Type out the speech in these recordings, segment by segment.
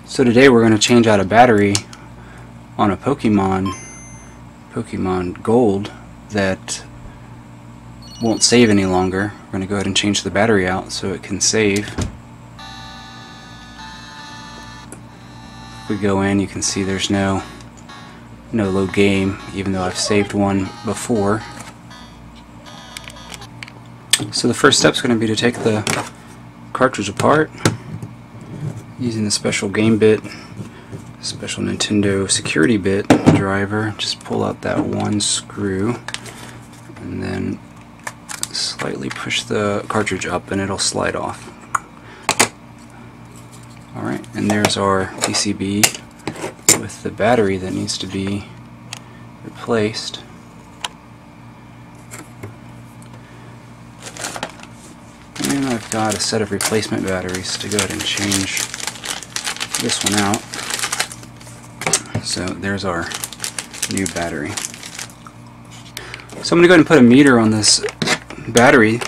So today we're going to change out a battery on a Pokemon Gold that won't save any longer. We're going to go ahead and change the battery out so it can save. If we go in, you can see there's no load game, even though I've saved one before. So the first step is going to be to take the cartridge apart using the special game bit, special Nintendo security bit driver. Just pull out that one screw and then slightly push the cartridge up and it'll slide off. Alright, and there's our PCB with the battery that needs to be replaced. And I've got a set of replacement batteries to go ahead and change this one out. So there's our new battery. So I'm going to go ahead and put a meter on this battery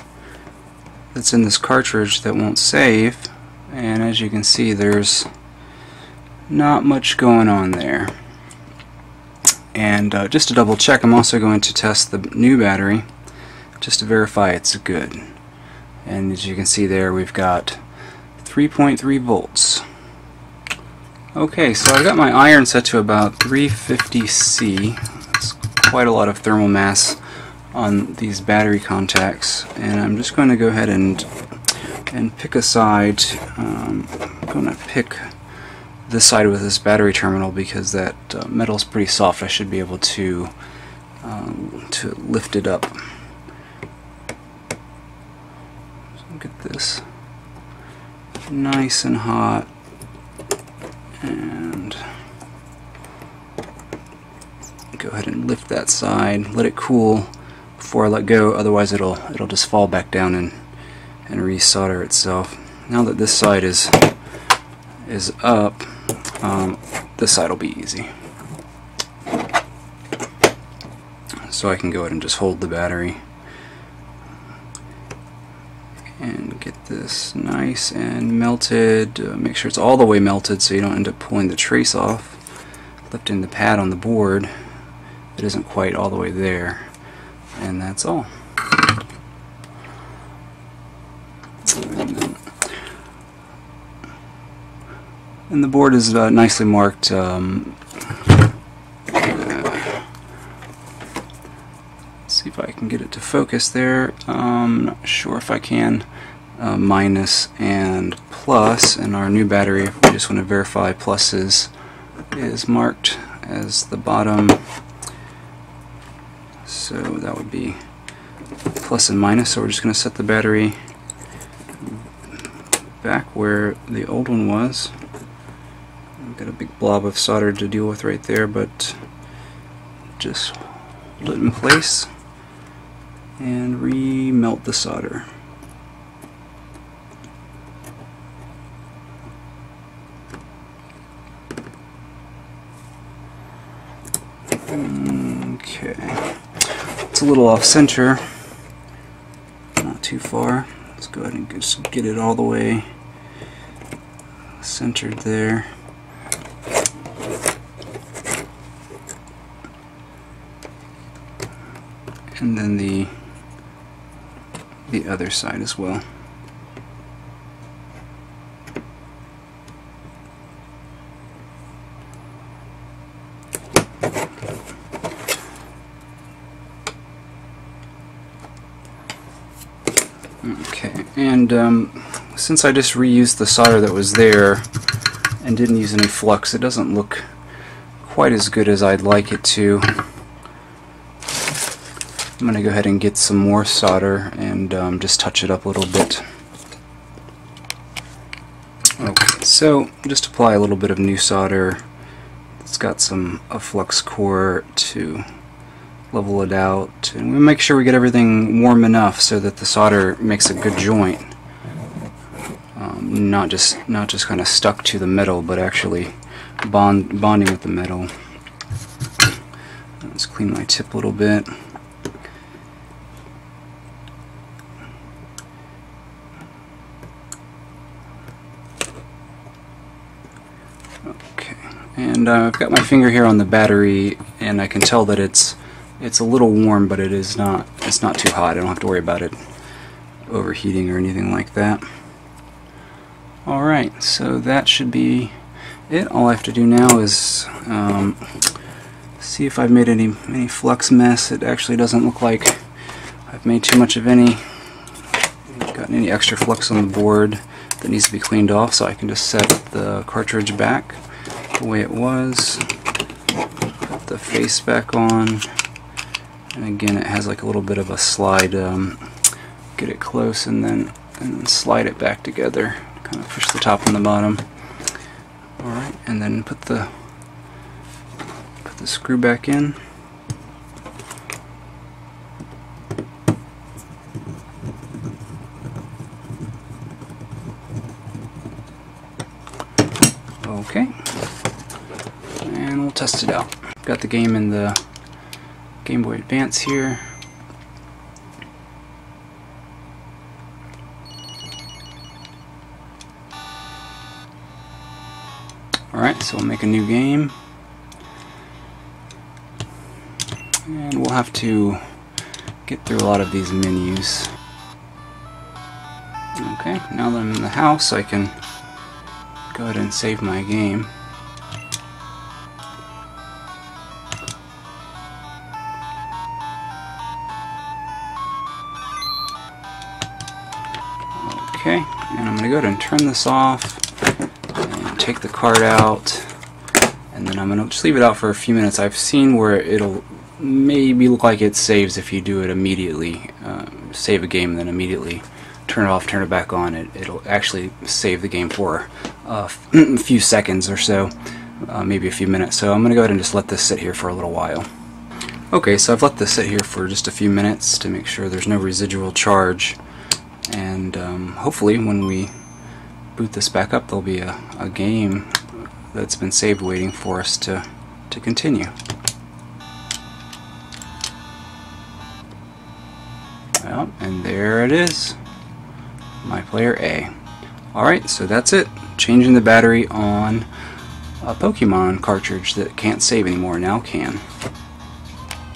that's in this cartridge that won't save, and as you can see there's not much going on there. And just to double check, I'm also going to test the new battery just to verify it's good. And as you can see there, we've got 3.3 volts. Okay, so I've got my iron set to about 350 C. It's quite a lot of thermal mass on these battery contacts, and I'm just going to go ahead and pick a side. I'm going to pick this side with this battery terminal because that metal is pretty soft. I should be able to lift it up. Get this nice and hot, and go ahead and lift that side, let it cool before I let go, otherwise it'll just fall back down and resolder itself. Now that this side is up, this side will be easy. So I can go ahead and just hold the battery and get this nice and melted. Make sure it's all the way melted so you don't end up pulling the trace off, lifting the pad on the board. It isn't quite all the way there, and that's all. And the board is nicely marked. See if I can get it to focus there. I'm not sure if I can. Minus and plus, and our new battery, if we just want to verify, plus is marked as the bottom, so that would be plus and minus. So we're just going to set the battery back where the old one was. I've got a big blob of solder to deal with right there, but just hold it in place and remelt the solder. Okay, it's a little off center, not too far. Let's go ahead and just get it all the way centered there. And then the other side as well. Okay, and since I just reused the solder that was there and didn't use any flux, it doesn't look quite as good as I'd like it to. I'm going to go ahead and get some more solder and just touch it up a little bit. Okay, so just apply a little bit of new solder. It's got a flux core to level it out, and we make sure we get everything warm enough so that the solder makes a good joint. Not just kind of stuck to the metal, but actually bonding with the metal. Let's clean my tip a little bit. Okay, and I've got my finger here on the battery, and I can tell that it's a little warm, but it's not too hot. I don't have to worry about it overheating or anything like that. Alright, so that should be it. All I have to do now is see if I've made any flux mess. It actually doesn't look like I've made too much of any, gotten any extra flux on the board that needs to be cleaned off, so I can just set the cartridge back the way it was, put the face back on, and again it has like a little bit of a slide. Get it close and then slide it back together, kind of push the top and the bottom. Alright, and then put the screw back in. Okay, and we'll test it out. Got the game in the Game Boy Advance here. Alright, so we'll make a new game, and we'll have to get through a lot of these menus. Okay, now that I'm in the house, I can go ahead and save my game. Okay, and I'm going to go ahead and turn this off. Take the card out, and then I'm going to just leave it out for a few minutes. I've seen where it'll maybe look like it saves if you do it immediately. Save a game and then immediately turn it off, turn it back on. It'll actually save the game for a few seconds or so, maybe a few minutes. So I'm going to go ahead and just let this sit here for a little while. Okay, so I've let this sit here for just a few minutes to make sure there's no residual charge, and hopefully when we boot this back up, there'll be a game that's been saved waiting for us to continue. Well, and there it is, My Player A. Alright, so that's it. Changing the battery on a Pokemon cartridge that can't save anymore, now can.